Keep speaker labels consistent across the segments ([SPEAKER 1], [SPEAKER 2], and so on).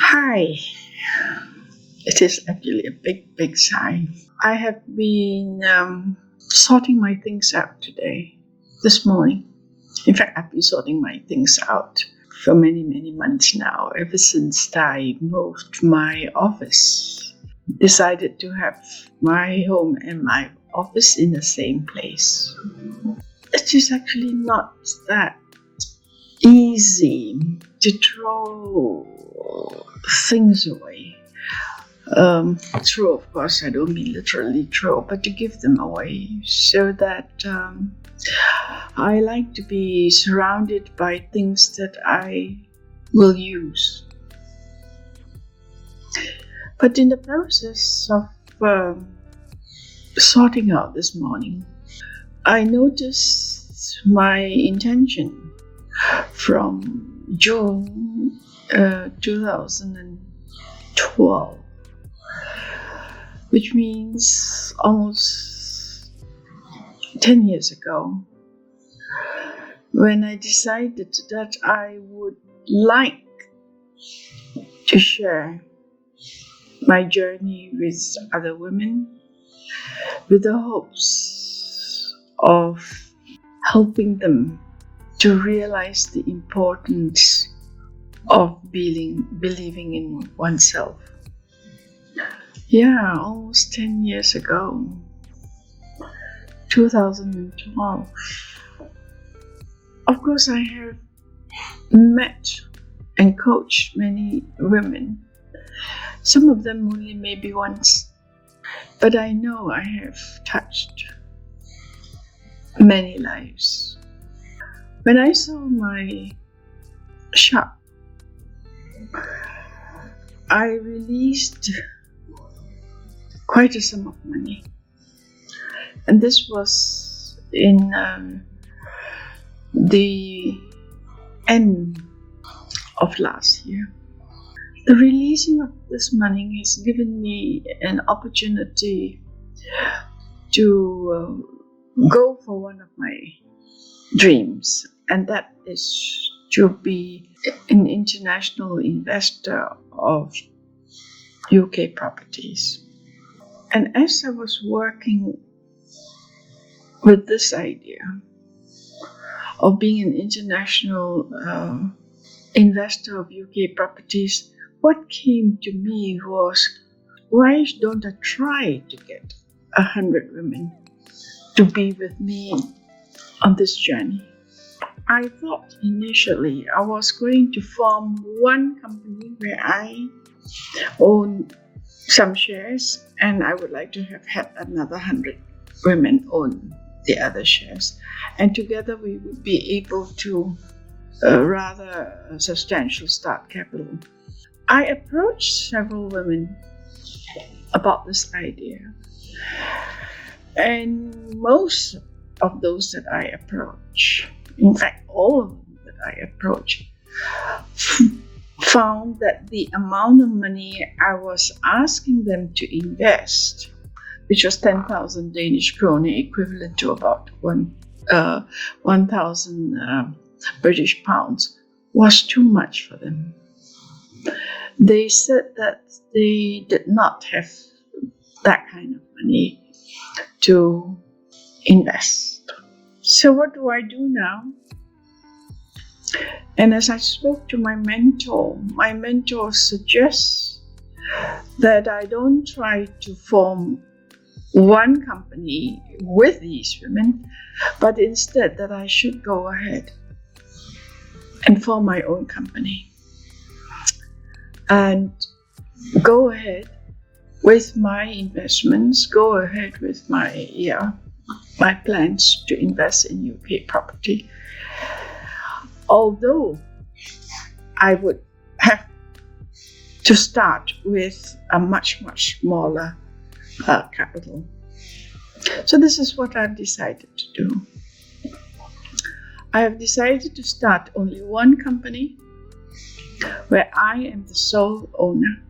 [SPEAKER 1] Hi. It is actually a big sigh. I have been sorting my things out today, this morning. In fact, I've been sorting my things out for many months now, ever since I moved my office. Decided to have my home and my office in the same place. It is actually not that easy to throw things away. Throw, of course, I don't mean literally throw, but to give them away so that I like to be surrounded by things that I will use. But in the process of sorting out this morning, I noticed my intention from June 2012, which means almost 10 years ago, when I decided that I would like to share my journey with other women with the hopes of helping them to realize the importance of believing in oneself. Yeah, almost 10 years ago, 2012. Of course, I have met and coached many women, some of them only maybe once, but I know I have touched many lives. When I saw my shop, I released quite a sum of money, and this was in the end of last year. The releasing of this money has given me an opportunity to go for one of my dreams, and that is to be an international investor of UK properties. And as I was working with this idea of being an international investor of UK properties, what came to me was, why don't I try to get 100 women to be with me on this journey? I thought initially I was going to form one company where I own some shares, and I would like to have had another 100 women own the other shares, and together we would be able to rather substantial start capital. I approached several women about this idea, and most of those that I approach, in fact all of them that I approach, found that the amount of money I was asking them to invest, which was 10,000 Danish krone, equivalent to about 1,000 British pounds, was too much for them. They said that they did not have that kind of money to invest. So what do I do now? And as I spoke to my mentor suggests that I don't try to form one company with these women, but instead that I should go ahead and form my own company and go ahead with my investments, go ahead with my plans to invest in UK property. Although I would have to start with a much smaller capital. So this is what I've decided to do. I have decided to start only one company where I am the sole owner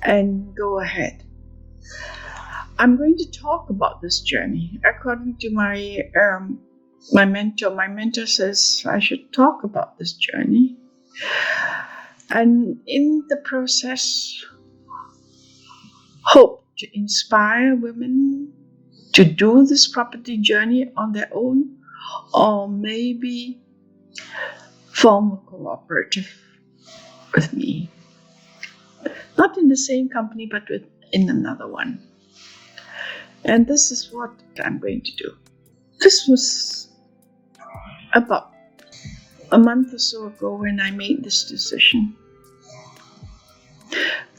[SPEAKER 1] and go ahead. I'm going to talk about this journey according to my mentor. My mentor says I should talk about this journey and in the process, hope to inspire women to do this property journey on their own, or maybe form a cooperative with me. Not in the same company, but in another one. And this is what I'm going to do. This was about a month or so ago when I made this decision.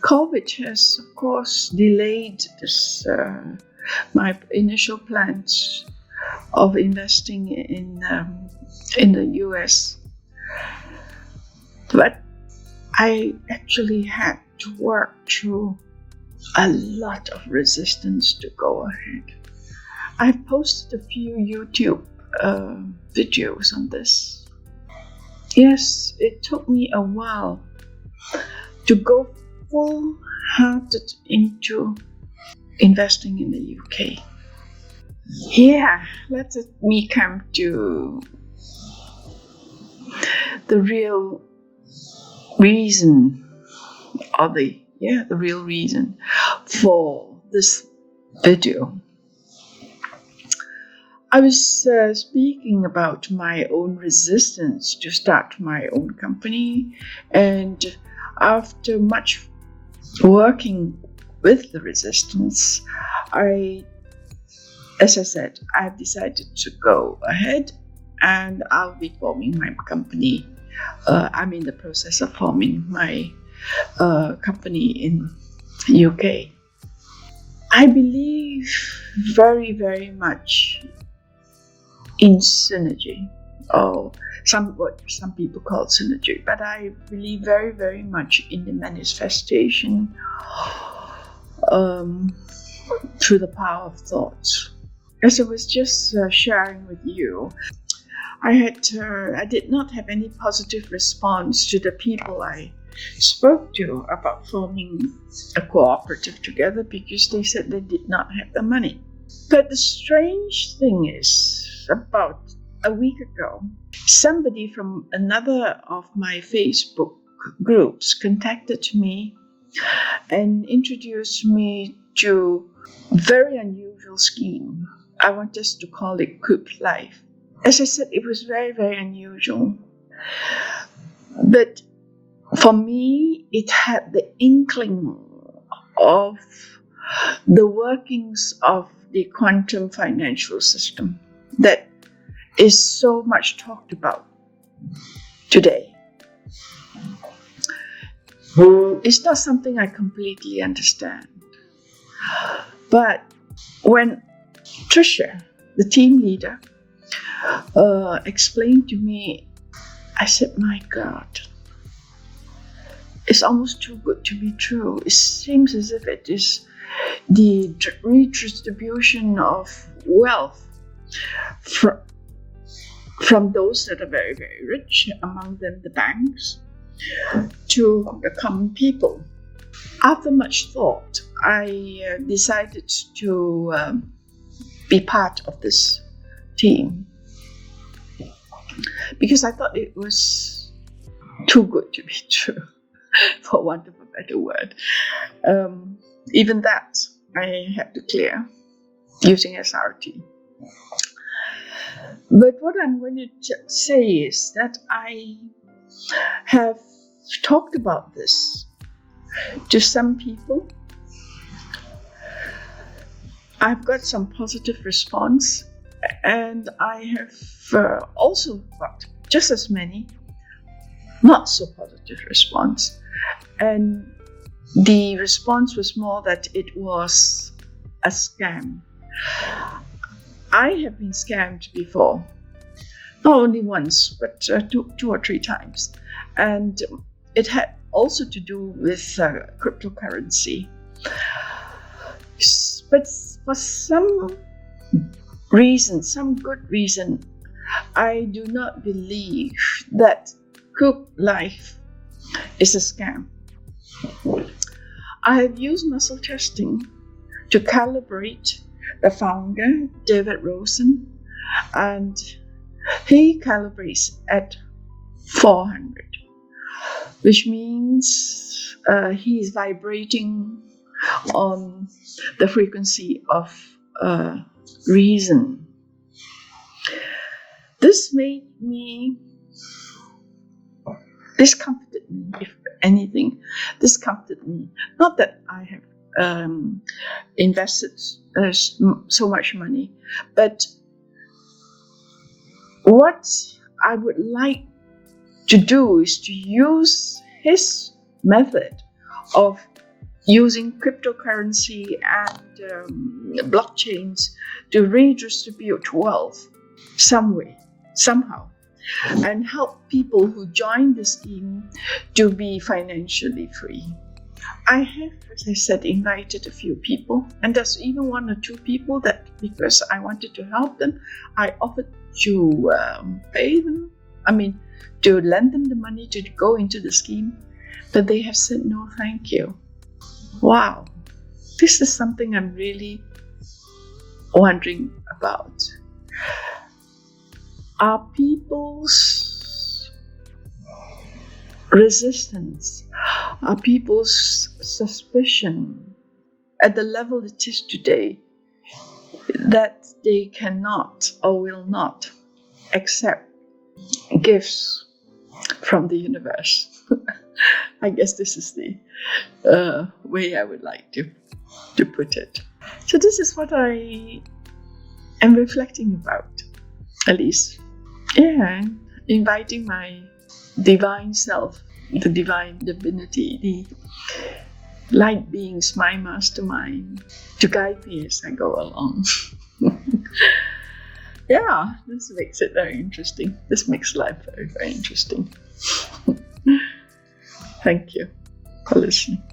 [SPEAKER 1] COVID has, of course, delayed this, my initial plans of investing in the US. But I actually had to work through a lot of resistance to go ahead. I've posted a few YouTube videos on this. Yes, it took me a while to go full-hearted into investing in the UK. Yeah, let me come to the real reason, or the real reason for this video. I was speaking about my own resistance to start my own company, and after much working with the resistance, as I said, I've decided to go ahead, and I'll be forming my company. I'm in the process of forming my company in UK. I believe very, very much in synergy, or what some people call synergy, but I believe very, very much in the manifestation through the power of thoughts. As I was just sharing with you, I did not have any positive response to the people I spoke to about forming a cooperative together, because they said they did not have the money. But the strange thing is, about a week ago, somebody from another of my Facebook groups contacted me and introduced me to a very unusual scheme. I want us to call it Coup Life. As I said, it was very, very unusual. But for me, it had the inkling of the workings of the quantum financial system that is so much talked about today. It's not something I completely understand. But when Tricia, the team leader, explained to me, I said, my God, it's almost too good to be true. It seems as if it is the redistribution of wealth from those that are very, very rich, among them the banks, to the common people. After much thought, I decided to be part of this team, because I thought it was too good to be true, for want of a better word. Even that I had to clear using SRT. But what I'm going to say is that I have talked about this to some people. I've got some positive response, and I have also got just as many not so positive response. And the response was more that it was a scam. I have been scammed before, not only once, but two or three times. And it had also to do with cryptocurrency. But for some reason, some good reason, I do not believe that Coup Life is a scam. I have used muscle testing to calibrate the founder, David Rosen, and he calibrates at 400. which means he is vibrating on the frequency of reason. This comforted me, if anything, comforted me. Not that I have invested so much money, but what I would like to do is to use his method of using cryptocurrency and blockchains to redistribute wealth some way, somehow, and help people who join the scheme to be financially free. I have, as I said, invited a few people, and there's even one or two people that, because I wanted to help them, I offered to pay them, to lend them the money to go into the scheme, but they have said no thank you. Wow, this is something I'm really wondering about. Are people's resistance, are people's suspicion at the level it is today that they cannot or will not accept gifts from the universe? I guess this is the way I would like to put it. So this is what I am reflecting about, at least. Yeah, inviting my divine self, the divine divinity, the light beings, my mastermind, to guide me as I go along. Yeah, this makes it very interesting. This makes life very, very interesting. Thank you for listening.